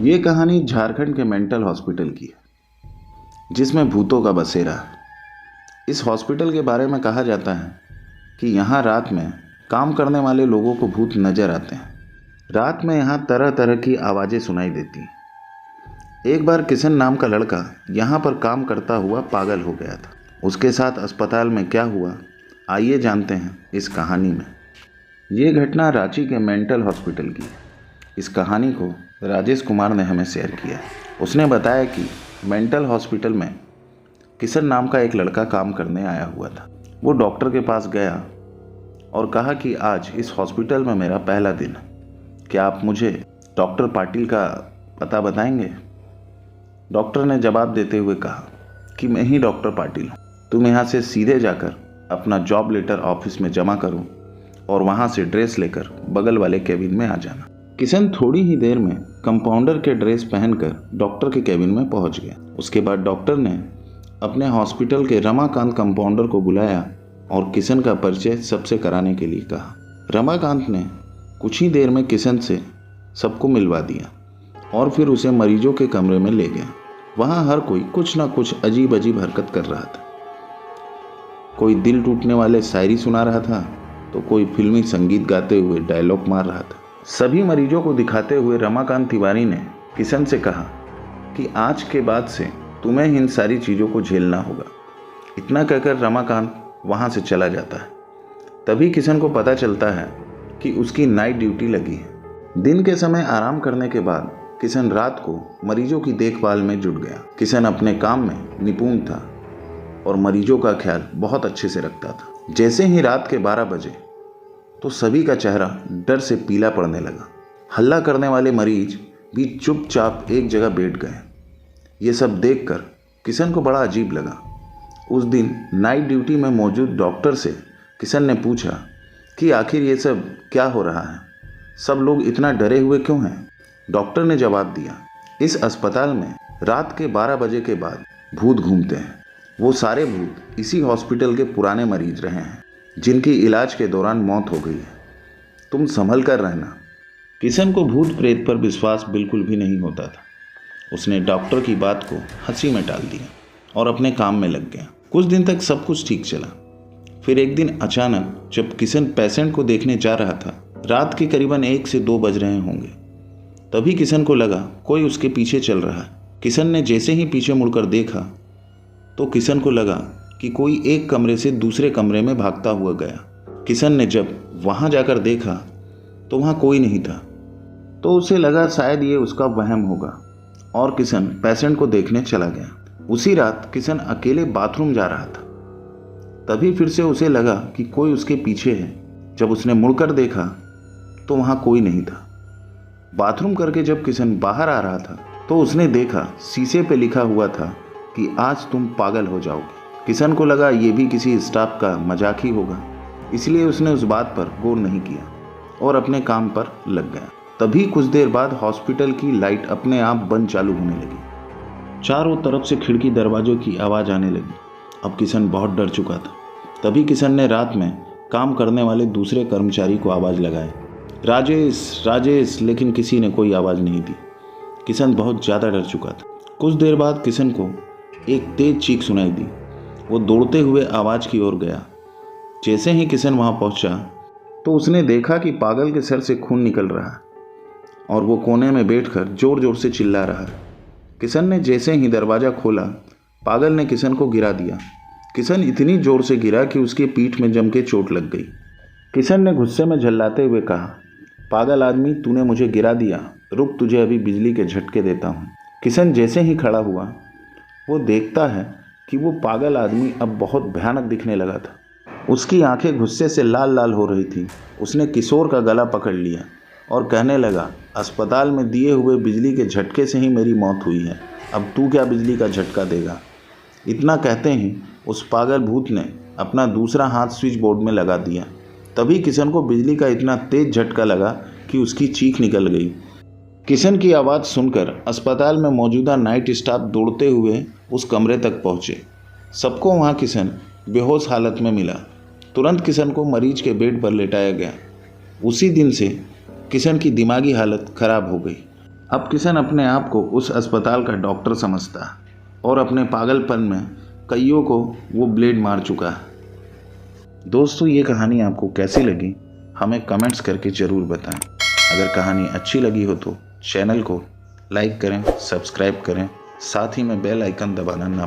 ये कहानी झारखंड के मेंटल हॉस्पिटल की है, जिसमें भूतों का बसेरा है। इस हॉस्पिटल के बारे में कहा जाता है कि यहाँ रात में काम करने वाले लोगों को भूत नजर आते हैं। रात में यहाँ तरह तरह की आवाज़ें सुनाई देती हैं। एक बार किशन नाम का लड़का यहाँ पर काम करता हुआ पागल हो गया था। उसके साथ अस्पताल में क्या हुआ, आइए जानते हैं इस कहानी में। ये घटना रांची के मेंटल हॉस्पिटल की है। इस कहानी को राजेश कुमार ने हमें शेयर किया है। उसने बताया कि मेंटल हॉस्पिटल में किशन नाम का एक लड़का काम करने आया हुआ था। वो डॉक्टर के पास गया और कहा कि आज इस हॉस्पिटल में मेरा पहला दिन है, क्या आप मुझे डॉक्टर पाटिल का पता बताएंगे। डॉक्टर ने जवाब देते हुए कहा कि मैं ही डॉक्टर पाटिल हूँ, तुम यहाँ से सीधे जाकर अपना जॉब लेटर ऑफिस में जमा करो और वहाँ से ड्रेस लेकर बगल वाले केबिन में आ जाना। किशन थोड़ी ही देर में कंपाउंडर के ड्रेस पहनकर डॉक्टर के केबिन में पहुंच गया। उसके बाद डॉक्टर ने अपने हॉस्पिटल के रमाकांत कंपाउंडर को बुलाया और किशन का परिचय सबसे कराने के लिए कहा। रमाकांत ने कुछ ही देर में किशन से सबको मिलवा दिया और फिर उसे मरीजों के कमरे में ले गया। वहाँ हर कोई कुछ ना कुछ अजीब अजीब हरकत कर रहा था। कोई दिल टूटने वाले शायरी सुना रहा था तो कोई फिल्मी संगीत गाते हुए डायलॉग मार रहा था। सभी मरीजों को दिखाते हुए रमाकांत तिवारी ने किशन से कहा कि आज के बाद से तुम्हें इन सारी चीज़ों को झेलना होगा। इतना कहकर रमाकांत वहाँ से चला जाता है। तभी किशन को पता चलता है कि उसकी नाइट ड्यूटी लगी है। दिन के समय आराम करने के बाद किशन रात को मरीजों की देखभाल में जुट गया। किशन अपने काम में निपुण था और मरीजों का ख्याल बहुत अच्छे से रखता था। जैसे ही रात के 12 बजे तो सभी का चेहरा डर से पीला पड़ने लगा। हल्ला करने वाले मरीज भी चुपचाप एक जगह बैठ गए। ये सब देखकर किशन को बड़ा अजीब लगा। उस दिन नाइट ड्यूटी में मौजूद डॉक्टर से किशन ने पूछा कि आखिर ये सब क्या हो रहा है, सब लोग इतना डरे हुए क्यों हैं। डॉक्टर ने जवाब दिया, इस अस्पताल में रात के 12 बजे के बाद भूत घूमते हैं। वो सारे भूत इसी हॉस्पिटल के पुराने मरीज रहे हैं जिनकी इलाज के दौरान मौत हो गई है। तुम संभल कर रहना। किशन को भूत प्रेत पर विश्वास बिल्कुल भी नहीं होता था। उसने डॉक्टर की बात को हंसी में टाल दिया और अपने काम में लग गया। कुछ दिन तक सब कुछ ठीक चला। फिर एक दिन अचानक जब किशन पेशेंट को देखने जा रहा था, रात के करीबन 1 से 2 बज रहे होंगे, तभी किशन को लगा कोई उसके पीछे चल रहा है। किशन ने जैसे ही पीछे मुड़कर देखा तो किशन को लगा कि कोई एक कमरे से दूसरे कमरे में भागता हुआ गया। किशन ने जब वहां जाकर देखा तो वहां कोई नहीं था, तो उसे लगा शायद ये उसका वहम होगा और किशन पेशेंट को देखने चला गया। उसी रात किशन अकेले बाथरूम जा रहा था। तभी फिर से उसे लगा कि कोई उसके पीछे है। जब उसने मुड़कर देखा तो वहां कोई नहीं था। बाथरूम करके जब किशन बाहर आ रहा था तो उसने देखा शीशे पे लिखा हुआ था कि आज तुम पागल हो जाओगे। किशन को लगा ये भी किसी स्टाफ का मजाक ही होगा, इसलिए उसने उस बात पर गौर नहीं किया और अपने काम पर लग गया। तभी कुछ देर बाद हॉस्पिटल की लाइट अपने आप बंद चालू होने लगी। चारों तरफ से खिड़की दरवाजों की आवाज़ आने लगी। अब किशन बहुत डर चुका था। तभी किशन ने रात में काम करने वाले दूसरे कर्मचारी को आवाज़ लगाई, राजेश राजेश, लेकिन किसी ने कोई आवाज़ नहीं दी। किशन बहुत ज़्यादा डर चुका था। कुछ देर बाद किशन को एक तेज चीख सुनाई दी। वो दौड़ते हुए आवाज़ की ओर गया। जैसे ही किशन वहाँ पहुँचा तो उसने देखा कि पागल के सर से खून निकल रहा है और वो कोने में बैठकर जोर जोर से चिल्ला रहा है। किशन ने जैसे ही दरवाज़ा खोला, पागल ने किशन को गिरा दिया। किशन इतनी जोर से गिरा कि उसकी पीठ में जम के चोट लग गई। किशन ने गुस्से में झल्लाते हुए कहा, पागल आदमी, तूने मुझे गिरा दिया, रुक, तुझे अभी बिजली के झटके देता हूँ। किशन जैसे ही खड़ा हुआ वो देखता है कि वो पागल आदमी अब बहुत भयानक दिखने लगा था। उसकी आंखें गुस्से से लाल लाल हो रही थी। उसने किशोर का गला पकड़ लिया और कहने लगा, अस्पताल में दिए हुए बिजली के झटके से ही मेरी मौत हुई है, अब तू क्या बिजली का झटका देगा। इतना कहते ही उस पागल भूत ने अपना दूसरा हाथ स्विच बोर्ड में लगा दिया। तभी किशन को बिजली का इतना तेज झटका लगा कि उसकी चीख निकल गई। किशन की आवाज़ सुनकर अस्पताल में मौजूदा नाइट स्टाफ दौड़ते हुए उस कमरे तक पहुँचे। सबको वहाँ किशन बेहोश हालत में मिला। तुरंत किशन को मरीज के बेड पर लेटाया गया। उसी दिन से किशन की दिमागी हालत खराब हो गई। अब किशन अपने आप को उस अस्पताल का डॉक्टर समझता और अपने पागलपन में कईयों को वो ब्लेड मार चुका है। दोस्तों, ये कहानी आपको कैसी लगी हमें कमेंट्स करके ज़रूर बताएं। अगर कहानी अच्छी लगी हो तो चैनल को लाइक करें, सब्सक्राइब करें, साथ ही में बेल आइकन दबाना ना